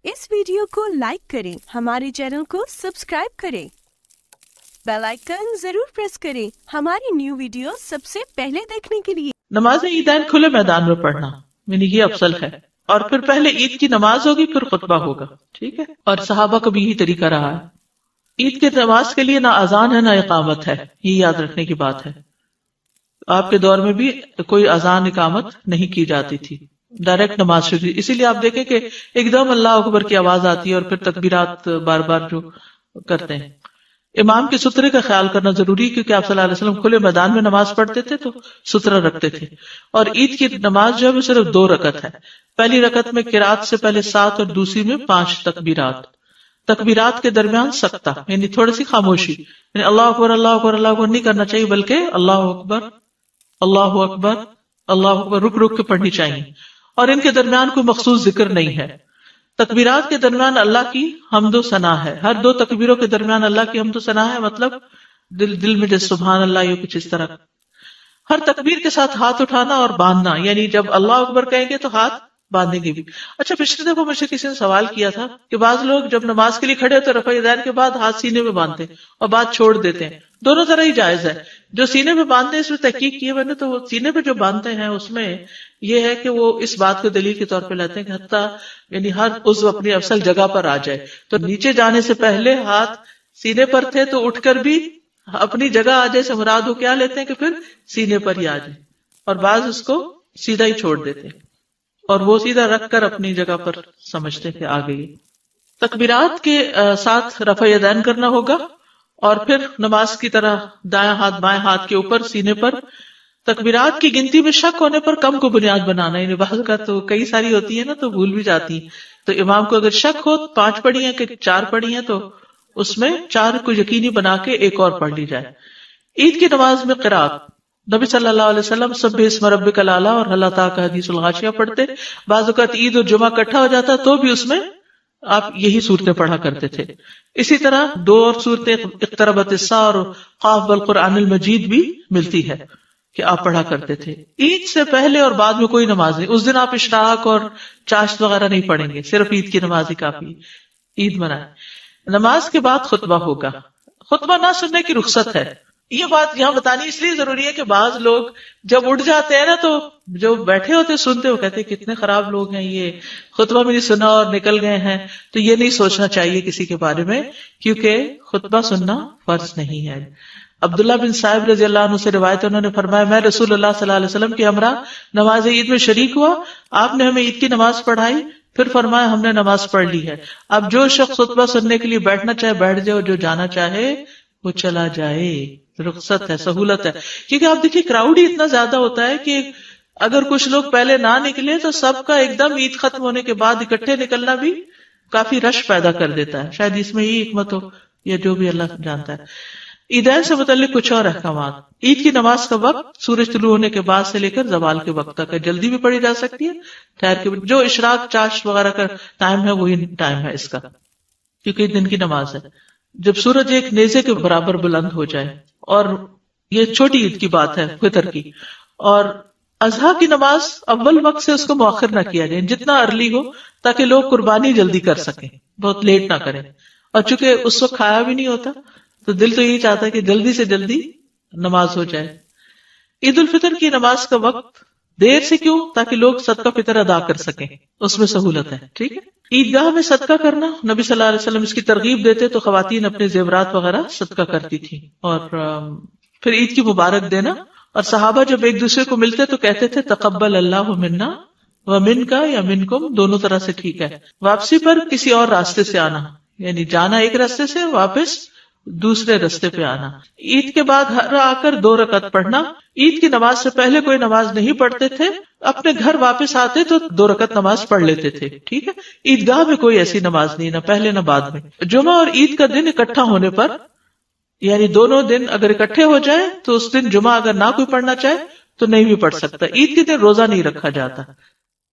इस वीडियो को लाइक करें, हमारे चैनल को सब्सक्राइब करें, बेल आइकन जरूर प्रेस करें हमारी न्यू वीडियो सबसे पहले देखने के लिए। नमाज ईदैन खुले मैदान में पढ़ना यानी ये अफसल है। और फिर पहले ईद की नमाज होगी, फिर खुतबा होगा, ठीक है। और सहाबा का भी यही तरीका रहा है। ईद की नमाज के लिए ना अजान है ना इकामत है, ये याद रखने की बात है। आपके दौर में भी कोई अजान इकामत नहीं की जाती थी, डायरेक्ट नमाज शुरू। इसीलिए आप देखें कि एकदम अल्लाह अकबर की आवाज आती है और फिर तकबीरात बार बार जो करते हैं। इमाम के सुतरे का ख्याल करना जरूरी, क्योंकि आप सल्लल्लाहु अलैहि वसल्लम खुले मैदान में नमाज पढ़ते थे तो सुतरा रखते थे। और ईद की नमाज जो है वो सिर्फ 2 रकत है। पहली रकत में किरात से पहले 7 और दूसरी में 5 तकबीरात। तकबीरात के दरमियान सकता यानी थोड़ी सी खामोशी, यानी अल्लाह अकबर अल्लाह अकबर अल्लाह अकबर नहीं करना चाहिए, बल्कि अल्लाह अकबर अल्लाह अकबर अल्लाह अकबर रुक रुक के पढ़नी चाहिए। और इनके दरमियान कोई मखसूस जिक्र नहीं है। तकबीरात के दरमियान अल्लाह की हम्दो सना है। हर 2 तकबीरों के दरमियान अल्लाह की हम्दो सना है, मतलब दिल में जैसे सुभान अल्लाह या कुछ इस तरह। हर तकबीर के साथ हाथ उठाना और बांधना, यानी जब अल्लाह अकबर कहेंगे तो हाथ बांधेंगे भी। अच्छा, पिछले दफा मुझे किसी ने सवाल किया था कि बाज लोग जब नमाज के लिए खड़े होते रफ़ा यदैन के बाद हाथ सीने में बांधते हैं और बात छोड़ देते हैं। दोनों तरह ही जायज है। जो सीने में बांधते हैं इसमें तहकीक की है मैंने, तो वो सीने पे जो बांधते हैं उसमें ये है कि वो इस बात को दलील के तौर पे लेते हैं कि हत्ता यानी हर उज़्व अपनी असल जगह पर आ जाए। तो नीचे जाने से पहले हाथ सीने पर थे तो उठकर भी अपनी जगह आ जाए से मुराद हो क्या लेते हैं कि फिर सीने पर ही आ जाए, और बाज उसको सीधा ही छोड़ देते हैं और वो सीधा रखकर अपनी जगह पर समझते थे आ गई। तकबीरात के साथ रफ़ा यदैन करना होगा और फिर नमाज की तरह दायां हाथ बाएं हाथ के ऊपर सीने पर। तकबीरात की गिनती में शक होने पर कम को बुनियाद बनाना, यानी बाज़ का तो कई सारी होती है ना तो भूल भी जाती है। तो इमाम को अगर शक हो 5 पढ़ी है कि 4 पढ़ी है तो उसमें 4 को यकीनी बना के एक और पढ़ ली जाए। ईद की नमाज में क़िराअत नबी सल्लल्लाहु अलैहि वसल्लम सब्बिह इस्म रब्बिकल आला और हल अताका हदीसुल गाशिया पढ़ते। बाज़ औक़ात ईद और जुमा इकट्ठा हो जाता तो भी उसमें आप यही सूरतें पढ़ा करते थे। इसी तरह 2 और सूरतें इक़्तरबतिस्सा और क़ाफ वल क़ुरआनिल मजीद भी मिलती है कि आप पढ़ा करते थे। ईद से पहले और बाद में कोई नमाज नहीं। उस दिन आप इशराक और चाश्त वगैरह नहीं पढ़ेंगे, सिर्फ ईद की नमाज ही काफी। ईद मनाए। नमाज के बाद खुतबा होगा। खुतबा ना सुनने की रुख्सत है। ये बात यहाँ बतानी इसलिए जरूरी है कि बाज लोग जब उठ जाते हैं ना तो जो बैठे होते सुनते हो कहते हैं कितने खराब लोग हैं, ये खुतबा भी नहीं सुना और निकल गए हैं। तो ये नहीं सोचना चाहिए किसी के बारे में, क्योंकि खुतबा सुनना फर्ज नहीं है। अब्दुल्ला बिन साहिब रज़ी अल्लाह अन्हु से रिवायत है, उन्होंने फरमाया मैं रसूलुल्लाह सल्लल्लाहु अलैहि वसल्लम की हमरा नमाज ईद में शरीक हुआ, आपने हमें ईद की नमाज पढ़ाई, फिर फरमाया हमने नमाज पढ़ ली है। अब जो शख्स खुतबा सुनने के लिए बैठना चाहे बैठ जाए, जो जाना चाहे वो चला जाए। रुख्सत है, सहूलत है। क्योंकि आप देखिए क्राउड ही इतना ज्यादा होता है कि अगर कुछ लोग पहले ना निकले तो सबका एकदम ईद खत्म होने के बाद इकट्ठे निकलना भी काफी रश पैदा कर देता है। शायद इसमें ही हिकमत हो या जो भी अल्लाह जानता है। ईदैन से मुतल्लिक कुछ और अहकामात। ईद की नमाज का वक्त सूरज तुलू होने के बाद से लेकर जवाल के वक्त तक है। जल्दी भी पढ़ी जा सकती है, ठहर के। जो इशराक चाश वगैरह का टाइम है वही टाइम है इसका, क्योंकि दिन की नमाज है। जब सूरज एक नेजे के बराबर बुलंद हो जाए, और ये छोटी ईद की बात है फितर की। और अजहा की नमाज अव्वल वक्त से उसको मुअख्खर ना किया जाए, जितना अर्ली हो ताकि लोग कुर्बानी जल्दी कर सकें, बहुत लेट ना करें। और चूंकि उस वक्त खाया भी नहीं होता तो दिल तो यही चाहता है कि जल्दी से जल्दी नमाज हो जाए। ईद उल फितर की नमाज का वक्त देर से क्यों? ताकि लोग सदका फितर अदा कर सकें, उसमें सहूलत है, ठीक है। ईदगाह में सदका करना, नबी सल्लल्लाहु अलैहि वसल्लम इसकी तरगीब देते तो खवातीन अपने जेवरात वगैरह सदका करती थी। और फिर ईद की मुबारक देना। और सहाबा जब एक दूसरे को मिलते तो कहते थे तकब्बल अल्लाहु मिन्ना व मिनका या मिनकुम, दोनों तरह से ठीक है। वापसी पर किसी और रास्ते से आना, यानी जाना एक रास्ते से, वापस दूसरे रास्ते पे आना। ईद के बाद घर आकर 2 रकत पढ़ना। ईद की नमाज से पहले कोई नमाज नहीं पढ़ते थे, अपने घर वापस आते तो 2 रकत नमाज पढ़ लेते थे, ठीक है। ईदगाह में कोई ऐसी नमाज नहीं, ना पहले ना बाद में। जुमा और ईद का दिन इकट्ठा होने पर, यानी दोनों दिन अगर इकट्ठे हो जाए तो उस दिन जुमा अगर ना कोई पढ़ना चाहे तो नहीं भी पढ़ सकता। ईद के दिन रोजा नहीं रखा जाता,